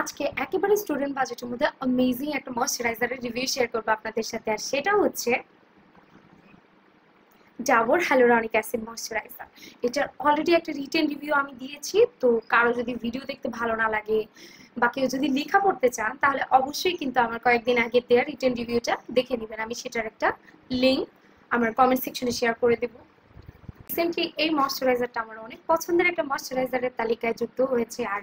আজকে একেবারে স্টুডেন্ট বাজেটের মধ্যে অ্যামেজিং একটা ময়শ্চারাইজারের রিভিউ শেয়ার করবো আপনাদের সাথে। আর সেটা হচ্ছে ডাবর হ্যালুরনিক অ্যাসিড ময়শ্চারাইজার। এটার অলরেডি একটা রিটেন রিভিউ আমি দিয়েছি, তো কারো যদি ভিডিও দেখতে ভালো না লাগে বা কেউ যদি লেখা পড়তে চান তাহলে অবশ্যই কিন্তু আমার কয়েকদিন আগে দেওয়া রিটেন রিভিউটা দেখে নেবেন। আমি সেটার একটা লিঙ্ক আমার কমেন্ট সেকশনে শেয়ার করে দেবো। রিসেন্টলি এই ময়শ্চারাইজারটা আমার অনেক পছন্দের একটা ময়শ্চারাইজারের তালিকায় যুক্ত হয়েছে। আর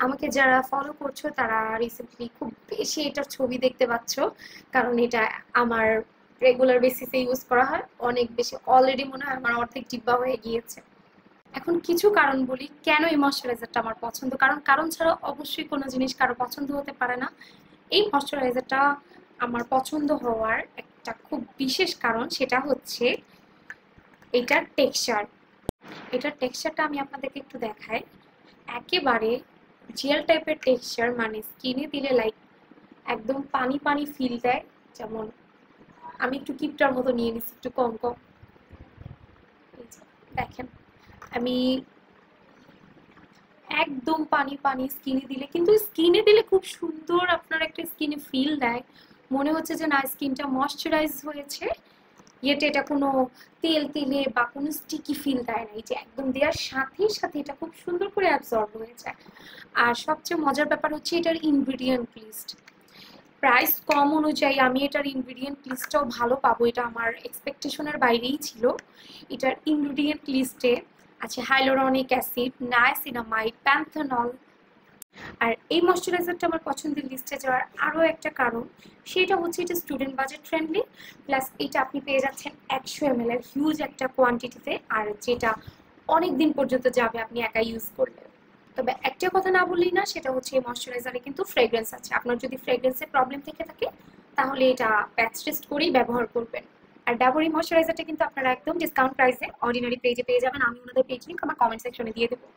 আমাকে যারা ফলো করছো তারা রিসেন্টলি খুব বেশি এটার ছবি দেখতে পাচ্ছ, কারণ এটা আমার রেগুলার বেসিসে ইউজ করা হয় অনেক বেশি। অলরেডি মনে হয় আমার অর্ধেক ডিব্বা হয়ে গিয়েছে। এখন কিছু কারণ বলি কেন এই ময়শ্চারাইজারটা আমার পছন্দ, কারণ কারণ ছাড়া অবশ্যই কোনো জিনিস কারো পছন্দ হতে পারে না। এই ময়শ্চারাইজারটা আমার পছন্দ হওয়ার একটা খুব বিশেষ কারণ সেটা হচ্ছে এটার টেক্সচার। এটার টেক্সচারটা আমি আপনাদেরকে একটু দেখাই। একেবারে জেল টাইপের টেক্সচার, মানে স্কিনে দিলে লাইক একদম পানি পানি ফিল দেয়। যেমন আমি একটু কিপটার মতো নিয়ে নিচ্ছি, একটু কম কম। দেখেন আমি একদম পানি পানি স্কিনে দিলে, কিন্তু স্কিনে দিলে খুব সুন্দর আপনার একটা স্কিনে ফিল দেয়। মনে হচ্ছে যে না, স্কিনটা ময়শ্চারাইজ হয়েছে, ইয়েতে এটা কোনো তেল তেলে বা কোনো স্টিকি ফিল দেয় না। এই যে একদম দেওয়ার সাথে সাথে এটা খুব সুন্দর করে অ্যাবজর্ব হয়ে যায়। আর সবচেয়ে মজার ব্যাপার হচ্ছে এটার ইনগ্রিডিয়েন্ট লিস্ট। প্রাইস কম অনুযায়ী আমি এটার ইনগ্রিডিয়েন্ট লিস্টটাও ভালো পাবো, এটা আমার এক্সপেকটেশনের বাইরেই ছিল। এটার ইনগ্রিডিয়েন্ট লিস্টে আছে হাইলোরনিক অ্যাসিড, নায়াসিনামাইড, প্যান্থানল। আর এই ময়শ্চারাইজারটা আমার পছন্দের লিস্টে যাওয়ার আরও একটা কারণ সেটা হচ্ছে এটা স্টুডেন্ট বাজেট ফ্রেন্ডলি, প্লাস এটা আপনি পেয়ে যাচ্ছেন 100 ml এর হিউজ একটা কোয়ান্টিটিতে, আর যেটা অনেক দিন পর্যন্ত যাবে আপনি একা ইউজ করলে। তবে একটা কথা না বললেই না, সেটা হচ্ছে এই ময়শ্চারাইজারে কিন্তু ফ্রেগ্রেন্স আছে। আপনার যদি ফ্রেগ্রেন্সের প্রবলেম থেকে থাকে তাহলে এটা প্যাচ টেস্ট করেই ব্যবহার করবেন। আর ডাবর এই ময়শ্চারাইজারটা কিন্তু আপনারা একদম ডিসকাউন্ট প্রাইসে অর্ডিনারি পেজে পেয়ে যাবেন। আমি ওনাদের পেজ লিঙ্ক আমার কমেন্ট সেকশনে দিয়ে দেবো।